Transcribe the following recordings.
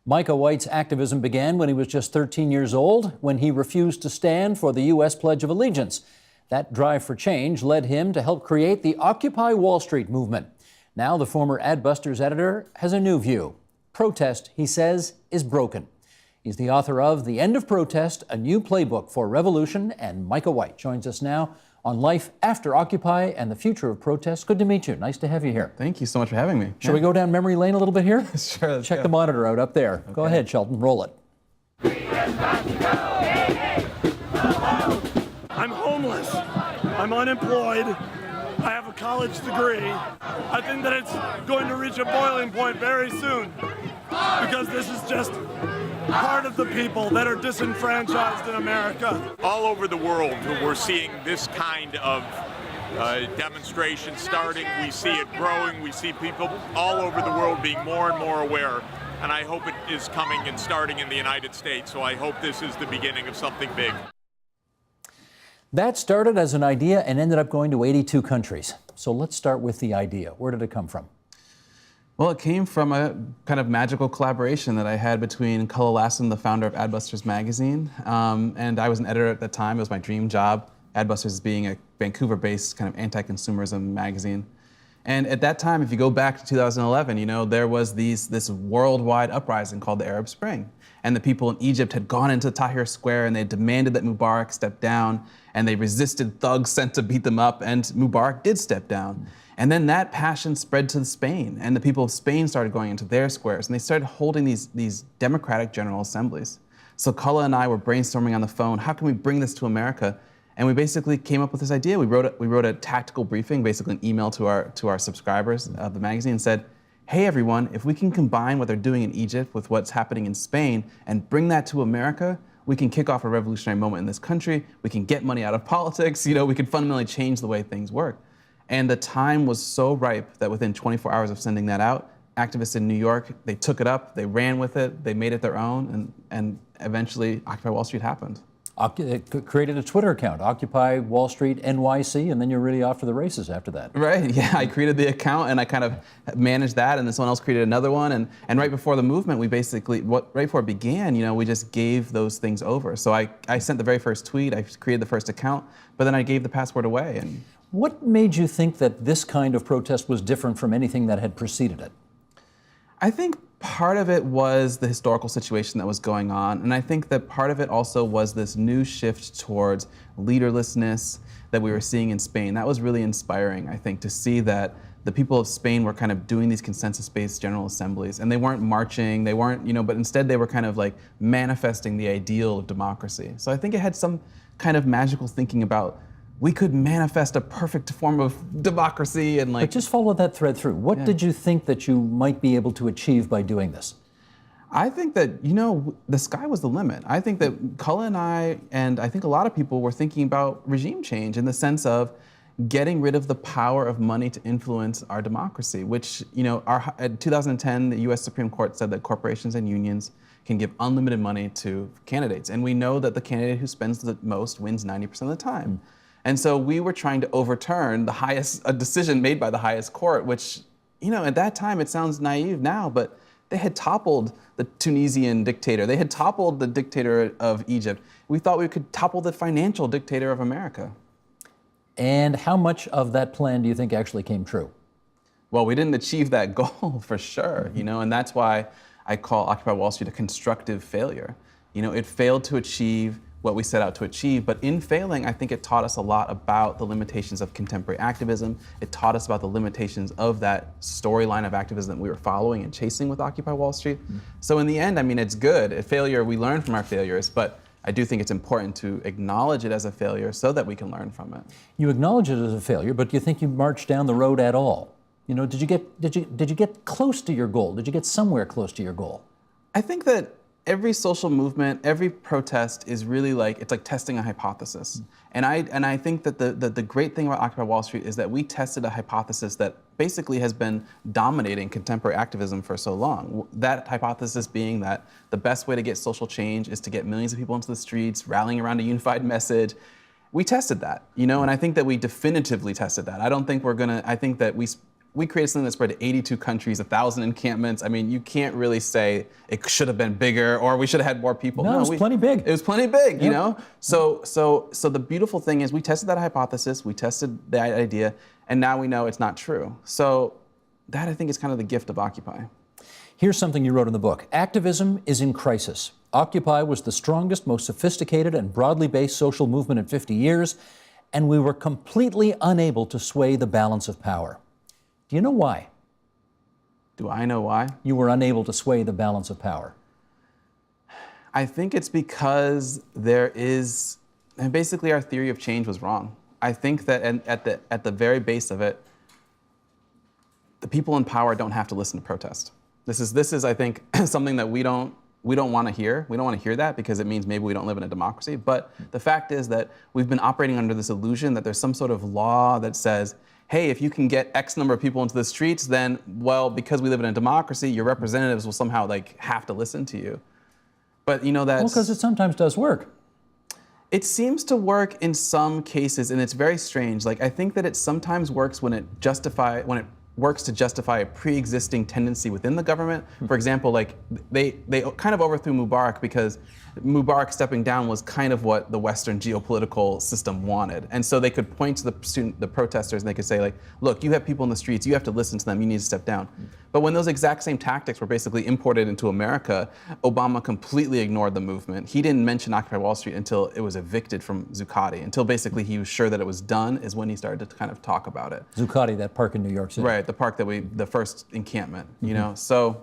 Micah White's activism began when he was just 13 years old, when he refused to stand for the U.S. Pledge of Allegiance. That drive for change led him to help create the Occupy Wall Street movement. Now the former Adbusters editor has a new view. Protest, he says, is broken. He's the author of The End of Protest, a new playbook for revolution, and Micah White joins us now on life after Occupy and the future of protest. Good to meet you. Nice to have you here. Thank you so much for having me. Shall we go down memory lane a little bit here? Sure. Check the monitor out up there. Okay. Go ahead, Sheldon. Roll it. I'm homeless. I'm unemployed. I have a college degree. I think that it's going to reach a boiling point very soon because this is just part of the people that are disenfranchised in America. All over the world, we're seeing this kind of demonstration starting. We see it growing. We see people all over the world being more and more aware. And I hope it is coming and starting in the United States. So I hope this is the beginning of something big. That started as an idea and ended up going to 82 countries. So let's start with the idea. Where did it come from? Well, it came from a kind of magical collaboration that I had between Cullen Lassen, the founder of Adbusters magazine, and I was an editor at the time. It was my dream job. Adbusters being a Vancouver-based kind of anti-consumerism magazine. And at that time, if you go back to 2011, you know, there was this worldwide uprising called the Arab Spring. And the people in Egypt had gone into Tahrir Square and they demanded that Mubarak step down, and they resisted thugs sent to beat them up, and Mubarak did step down. And then that passion spread to Spain, and the people of Spain started going into their squares, and they started holding these democratic general assemblies. So Cullen and I were brainstorming on the phone, how can we bring this to America? And we basically came up with this idea. We wrote a tactical briefing, basically an email to our subscribers of the magazine, and said, hey everyone, if we can combine what they're doing in Egypt with what's happening in Spain and bring that to America, we can kick off a revolutionary moment in this country, we can get money out of politics, you know, we can fundamentally change the way things work. And the time was so ripe that within 24 hours of sending that out, activists in New York, they took it up, they ran with it, they made it their own, and eventually Occupy Wall Street happened. Created a Twitter account, Occupy Wall Street NYC, and then you're really off to the races after that. Right, yeah, I created the account and I kind of managed that, and then someone else created another one, and right before the movement, we basically, right before it began, you know, we just gave those things over. So I sent the very first tweet, I created the first account, but then I gave the password away. And what made you think that this kind of protest was different from anything that had preceded it? I think part of it was the historical situation that was going on, and I think that part of it also was this new shift towards leaderlessness that we were seeing in Spain. That was really inspiring, I think, to see that the people of Spain were kind of doing these consensus-based general assemblies, and they weren't marching, they weren't, you know, but instead they were kind of like manifesting the ideal of democracy. So I think it had some kind of magical thinking about we could manifest a perfect form of democracy and like... But just follow that thread through. What did you think that you might be able to achieve by doing this? I think that, you know, the sky was the limit. I think that Cullen and I think a lot of people were thinking about regime change in the sense of getting rid of the power of money to influence our democracy, which, you know, in 2010, the US Supreme Court said that corporations and unions can give unlimited money to candidates. And we know that the candidate who spends the most wins 90% of the time. And so we were trying to overturn a decision made by the highest court, which, you know, at that time it sounds naive now, but they had toppled the Tunisian dictator. They had toppled the dictator of Egypt. We thought we could topple the financial dictator of America. And how much of that plan do you think actually came true? Well, we didn't achieve that goal for sure, you know, and that's why I call Occupy Wall Street a constructive failure. You know, it failed to achieve what we set out to achieve, but in failing, I think it taught us a lot about the limitations of contemporary activism. It taught us about the limitations of that storyline of activism that we were following and chasing with Occupy Wall Street. So in the end, I mean, it's good. At failure, we learn from our failures, but I do think it's important to acknowledge it as a failure so that we can learn from it. You acknowledge it as a failure, but do you think you marched down the road at all? You know, did you get close to your goal? Did you get somewhere close to your goal? I think that every social movement, every protest is really like, it's like testing a hypothesis. And I think that the great thing about Occupy Wall Street is that we tested a hypothesis that basically has been dominating contemporary activism for so long. That hypothesis being that the best way to get social change is to get millions of people into the streets, rallying around a unified message. We tested that, you know, and I think that we definitively tested that. I don't think we're gonna, I think that we created something that spread to 82 countries, 1,000 encampments. I mean, you can't really say it should have been bigger or we should have had more people. No, it was plenty big. It was plenty big, Yep. you know? So the beautiful thing is we tested that hypothesis, we tested that idea, and now we know it's not true. So that, I think, is kind of the gift of Occupy. Here's something you wrote in the book. Activism is in crisis. Occupy was the strongest, most sophisticated, and broadly based social movement in 50 years, and we were completely unable to sway the balance of power. Do you know why? Do I know why? You were unable to sway the balance of power. I think it's because there is, and basically our theory of change was wrong. I think that at the very base of it, the people in power don't have to listen to protest. This is I think something that we don't want to hear. We don't want to hear that because it means maybe we don't live in a democracy. But the fact is that we've been operating under this illusion that there's some sort of law that says, hey, if you can get X number of people into the streets, then, well, because we live in a democracy, your representatives will somehow have to listen to you. But you know that's... Well, because it sometimes does work. It seems to work in some cases, and it's very strange. I think that it sometimes works when it works to justify a pre-existing tendency within the government. For example, they kind of overthrew Mubarak because Mubarak stepping down was kind of what the Western geopolitical system wanted. And so they could point to the protesters and they could say, look, you have people in the streets, you have to listen to them, you need to step down. But when those exact same tactics were basically imported into America, Obama completely ignored the movement. He didn't mention Occupy Wall Street until it was evicted from Zuccotti, until basically he was sure that it was done is when he started to kind of talk about it. Zuccotti, that park in New York City. Right, the park the first encampment, you know? So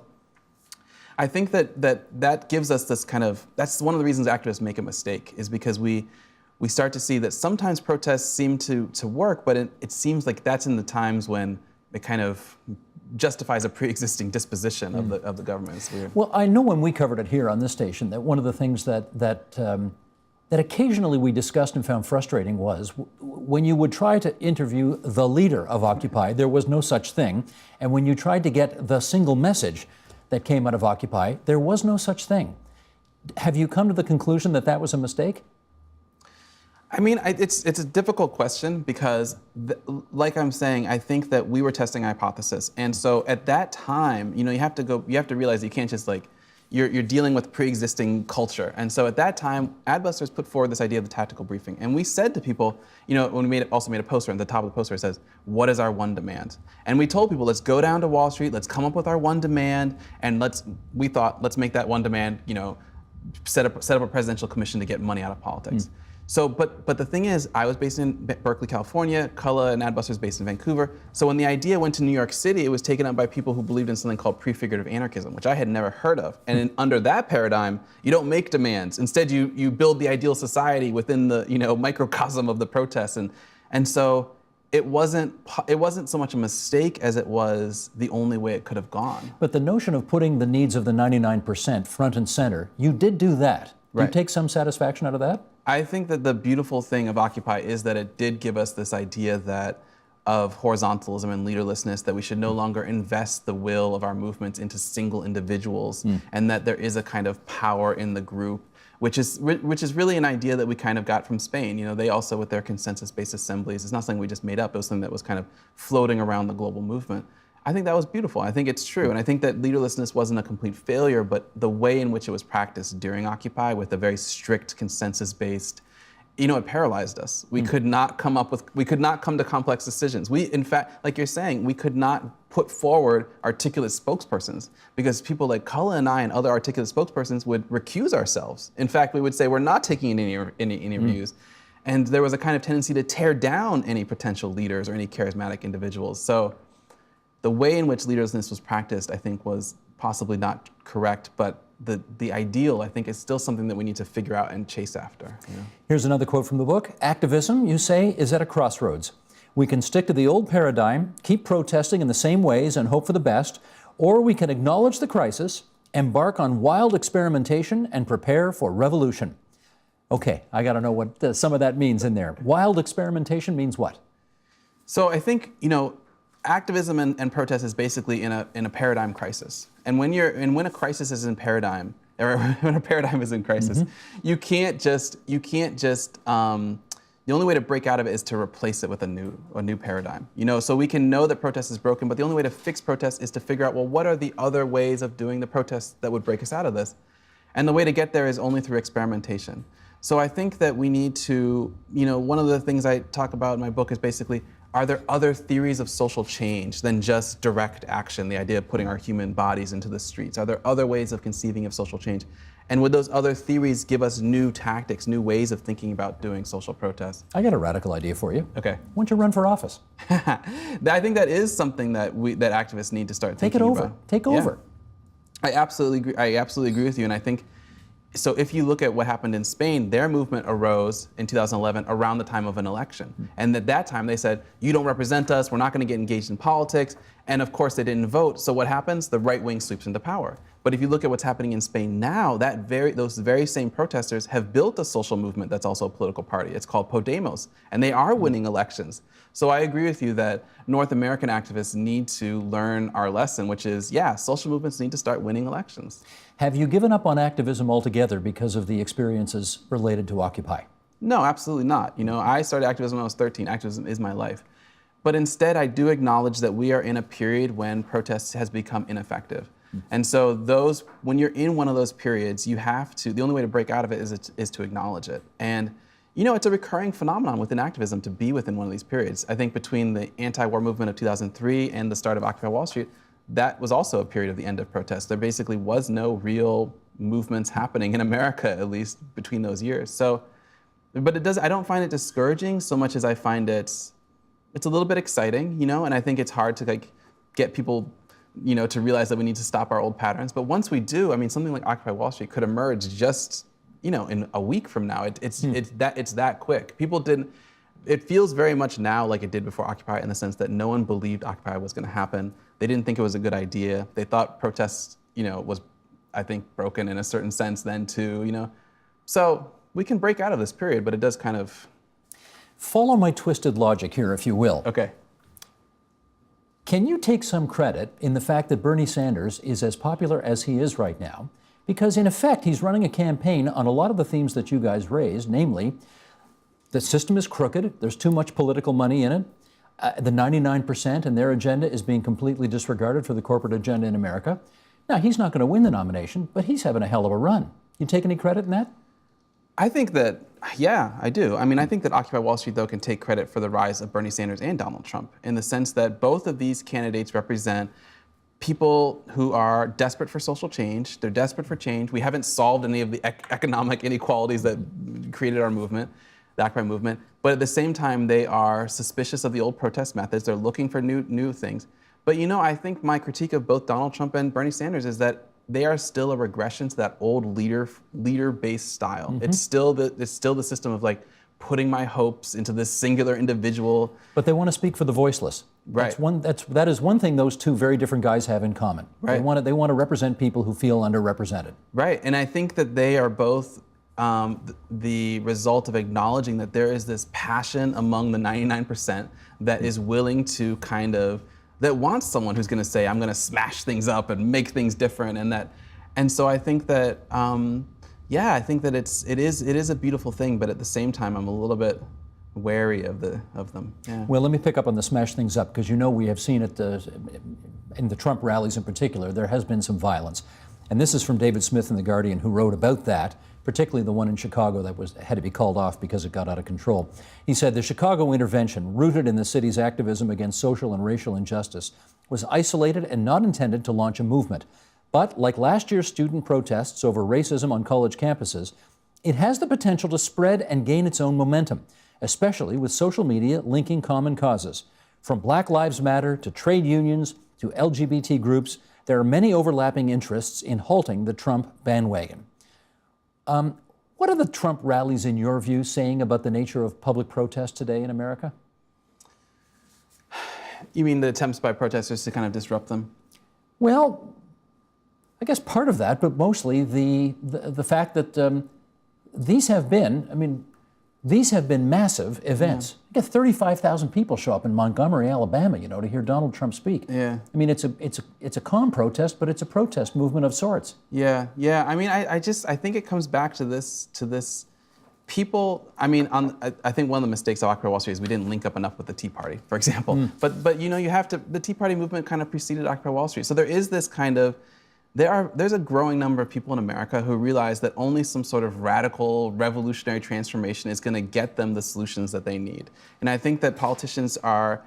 I think that gives us this kind of, that's one of the reasons activists make a mistake, is because we start to see that sometimes protests seem to work, but it seems like that's in the times when it kind of justifies a pre-existing disposition of the government. It's weird. Well, I know when we covered it here on this station that one of the things that occasionally we discussed and found frustrating was when you would try to interview the leader of Occupy, there was no such thing. And when you tried to get the single message that came out of Occupy, there was no such thing. Have you come to the conclusion that that was a mistake? I mean, it's a difficult question because, like I'm saying, I think that we were testing a hypothesis. And so at that time, you have to realize you can't just you're dealing with pre-existing culture. And so at that time, Adbusters put forward this idea of the tactical briefing. And we said to people, when we also made a poster, and the top of the poster it says, what is our one demand? And we told people, let's go down to Wall Street, let's come up with our one demand, and let's make that one demand, set up a presidential commission to get money out of politics. So, but the thing is, I was based in Berkeley, California, Cullah and Adbusters based in Vancouver. So when the idea went to New York City, it was taken up by people who believed in something called prefigurative anarchism, which I had never heard of. And under that paradigm, you don't make demands. Instead, you build the ideal society within the microcosm of the protests. And so it wasn't so much a mistake as it was the only way it could have gone. But the notion of putting the needs of the 99% front and center, you did do that. Do you take some satisfaction out of that? I think that the beautiful thing of Occupy is that it did give us this idea of horizontalism and leaderlessness, that we should no longer invest the will of our movements into single individuals, and that there is a kind of power in the group, which is really an idea that we kind of got from Spain. They also, with their consensus-based assemblies, it's not something we just made up, it was something that was kind of floating around the global movement. I think that was beautiful. I think it's true. And I think that leaderlessness wasn't a complete failure, but the way in which it was practiced during Occupy with a very strict consensus-based, it paralyzed us. We could not come to complex decisions. We, in fact, like you're saying, we could not put forward articulate spokespersons because people like Cullah and I and other articulate spokespersons would recuse ourselves. In fact, we would say, we're not taking any interviews. And there was a kind of tendency to tear down any potential leaders or any charismatic individuals. So the way in which leaderlessness was practiced, I think, was possibly not correct, but the ideal, I think, is still something that we need to figure out and chase after. Here's another quote from the book. Activism, you say, is at a crossroads. We can stick to the old paradigm, keep protesting in the same ways and hope for the best, or we can acknowledge the crisis, embark on wild experimentation, and prepare for revolution. Okay, I got to know what some of that means in there. Wild experimentation means what? So I think, activism and protest is basically in a paradigm crisis. And when a crisis is in paradigm, or when a paradigm is in crisis, you can't just the only way to break out of it is to replace it with a new paradigm. So we can know that protest is broken, but the only way to fix protest is to figure out, well, what are the other ways of doing the protest that would break us out of this? And the way to get there is only through experimentation. So I think that we need to, one of the things I talk about in my book is basically, are there other theories of social change than just direct action, the idea of putting our human bodies into the streets? Are there other ways of conceiving of social change? And would those other theories give us new tactics, new ways of thinking about doing social protest? I got a radical idea for you. Okay. Why don't you run for office? I think that is something that activists need to start thinking about. Take over. I absolutely agree with you, and I think so. If you look at what happened in Spain, their movement arose in 2011 around the time of an election, and at that time they said, "You don't represent us. We're not going to get engaged in politics." And of course, they didn't vote. So what happens? The right wing sweeps into power. But if you look at what's happening in Spain now, those very same protesters have built a social movement that's also a political party. It's called Podemos, and they are winning elections. So I agree with you that North American activists need to learn our lesson, which is, social movements need to start winning elections. Have you given up on activism altogether because of the experiences related to Occupy? No, absolutely not. I started activism when I was 13. Activism is my life. But instead, I do acknowledge that we are in a period when protest has become ineffective. And so when you're in one of those periods, the only way to break out of it is to acknowledge it. And it's a recurring phenomenon within activism to be within one of these periods. I think between the anti-war movement of 2003 and the start of Occupy Wall Street, that was also a period of the end of protest. There basically was no real movements happening in America, at least between those years. So, but I don't find it discouraging so much as I find it's a little bit exciting, and I think it's hard to get people, to realize that we need to stop our old patterns. But once we do, something like Occupy Wall Street could emerge just, in a week from now. It's that quick. It feels very much now like it did before Occupy, in the sense that no one believed Occupy was going to happen. They didn't think it was a good idea. They thought protest, was, I think, broken in a certain sense then too, So we can break out of this period, but it does kind of... Follow my twisted logic here, if you will. Okay. Can you take some credit in the fact that Bernie Sanders is as popular as he is right now? Because in effect, he's running a campaign on a lot of the themes that you guys raised, namely, the system is crooked, there's too much political money in it, the 99% and their agenda is being completely disregarded for the corporate agenda in America. Now, he's not going to win the nomination, but he's having a hell of a run. You take any credit in that? I think that, I do. I think that Occupy Wall Street, though, can take credit for the rise of Bernie Sanders and Donald Trump, in the sense that both of these candidates represent people who are desperate for social change. They're desperate for change. We haven't solved any of the economic inequalities that created our movement, the Occupy movement. But at the same time, they are suspicious of the old protest methods. They're looking for new things. But I think my critique of both Donald Trump and Bernie Sanders is that they are still a regression to that old leader-based style. Mm-hmm. It's still the system of putting my hopes into this singular individual. But they want to speak for the voiceless. Right. That is one thing those two very different guys have in common. Right. They want to represent people who feel underrepresented. Right. And I think that they are both the result of acknowledging that there is this passion among the 99% that is willing to that wants someone who's going to say, I'm going to smash things up and make things different, and so I think that I think that it is a beautiful thing, but at the same time I'm a little bit wary of them. Yeah. Well, let me pick up on the smash things up, because we have seen it in the Trump rallies in particular. There has been some violence, and this is from David Smith in The Guardian, who wrote about that, particularly the one in Chicago that had to be called off because it got out of control. He said the Chicago intervention, rooted in the city's activism against social and racial injustice, was isolated and not intended to launch a movement. But like last year's student protests over racism on college campuses, it has the potential to spread and gain its own momentum, especially with social media linking common causes. From Black Lives Matter to trade unions to LGBT groups, there are many overlapping interests in halting the Trump bandwagon. What are the Trump rallies, in your view, saying about the nature of public protest today in America? You mean the attempts by protesters to kind of disrupt them? Well, I guess part of that, but mostly the fact that these have been massive events. You get 35,000 people show up in Montgomery, Alabama, to hear Donald Trump speak. Yeah. It's a calm protest, but it's a protest movement of sorts. Yeah. I think it comes back to this people, I mean, I think one of the mistakes of Occupy Wall Street is we didn't link up enough with the Tea Party, for example. But you know, you have to, the Tea Party movement kind of preceded Occupy Wall Street. So there is this kind of, there's a growing number of people in America who realize that only some sort of radical, revolutionary transformation is going to get them the solutions that they need. And I think that politicians are,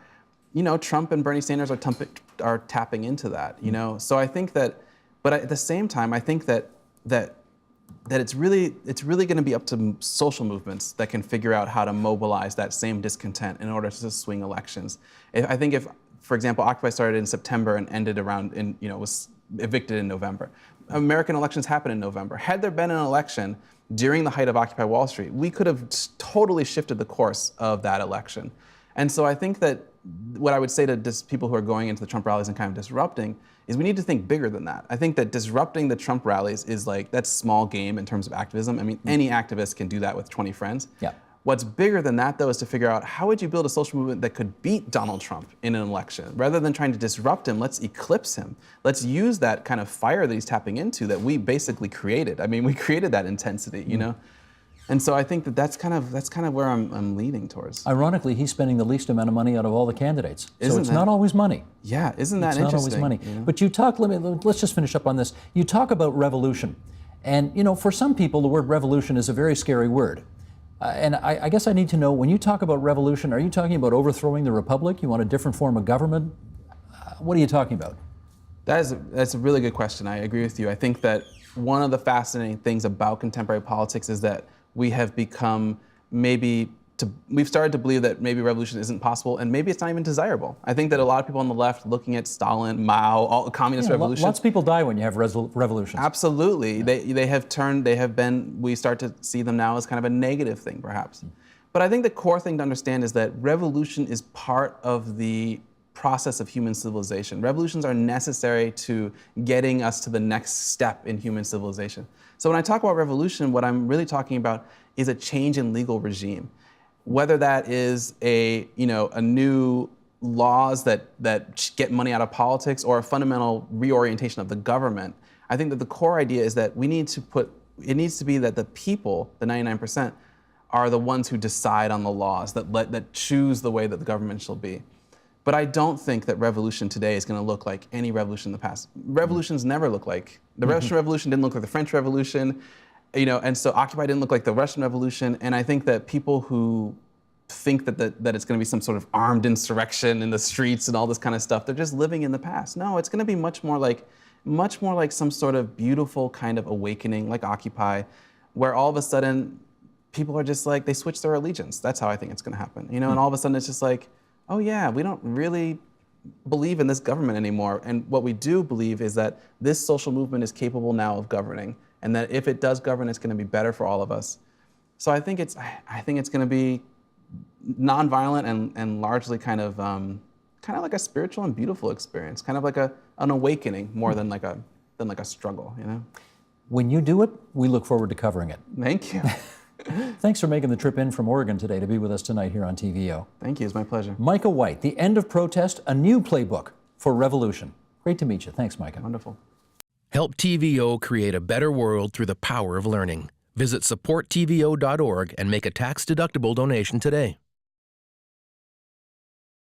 you know, Trump and Bernie Sanders are tapping into that, you know? So I think that, but at the same time, I think that it's really going to be up to social movements that can figure out how to mobilize that same discontent in order to swing elections. I think if, for example, Occupy started in September and ended around was evicted in November. American elections happen in November. Had there been an election during the height of Occupy Wall Street, we could have totally shifted the course of that election. And so I think that what I would say to people who are going into the Trump rallies and kind of disrupting is we need to think bigger than that. I think that disrupting the Trump rallies is like, that's small game in terms of activism. I mean, any activist can do that with 20 friends. Yeah. What's bigger than that, though, is to figure out how would you build a social movement that could beat Donald Trump in an election? Rather than trying to disrupt him, let's eclipse him. Let's use that kind of fire that he's tapping into that we basically created. I mean, we created that intensity, you know? And so I think that that's kind of where I'm leaning towards. Ironically, he's spending the least amount of money out of all the candidates. So Isn't it's that- not always money. Yeah, isn't that It's interesting? not always money. You know? But you talk, let's just finish up on this. You talk about revolution. And, you know, for some people, the word revolution is a very scary word. And I guess I need to know, when you talk about revolution, are you talking about overthrowing the republic? You want a different form of government? What are you talking about? That's a really good question. I agree with you. I think that one of the fascinating things about contemporary politics is that we have become we've started to believe that maybe revolution isn't possible and maybe it's not even desirable. I think that a lot of people on the left looking at Stalin, Mao, all communist revolutions. Lots of people die when you have revolutions. Absolutely. Yeah. We start to see them now as kind of a negative thing perhaps. But I think the core thing to understand is that revolution is part of the process of human civilization. Revolutions are necessary to getting us to the next step in human civilization. So when I talk about revolution, what I'm really talking about is a change in legal regime. Whether that is a new laws that get money out of politics or a fundamental reorientation of the government, I think that the core idea is that it needs to be that the people, the 99%, are the ones who decide on the laws, that choose the way that the government shall be. But I don't think that revolution today is going to look like any revolution in the past. Revolutions never look like, the Russian Revolution didn't look like the French Revolution, and so Occupy didn't look like the Russian Revolution. And I think that people who think that it's going to be some sort of armed insurrection in the streets and all this kind of stuff, they're just living in the past. No, it's going to be much more like some sort of beautiful kind of awakening, like Occupy, where all of a sudden people are just like, they switch their allegiance. That's how I think it's going to happen. And all of a sudden it's just like, oh yeah, we don't really believe in this government anymore. And what we do believe is that this social movement is capable now of governing, and that if it does govern, it's going to be better for all of us. So I think it's going to be nonviolent and largely kind of like a spiritual and beautiful experience, kind of like an awakening more than like a struggle, When you do it, we look forward to covering it. Thank you. Thanks for making the trip in from Oregon today to be with us tonight here on TVO. Thank you, it's my pleasure. Micah White, The End of Protest, a new playbook for revolution. Great to meet you. Thanks, Micah. Wonderful. Help TVO create a better world through the power of learning. Visit supporttvo.org and make a tax-deductible donation today.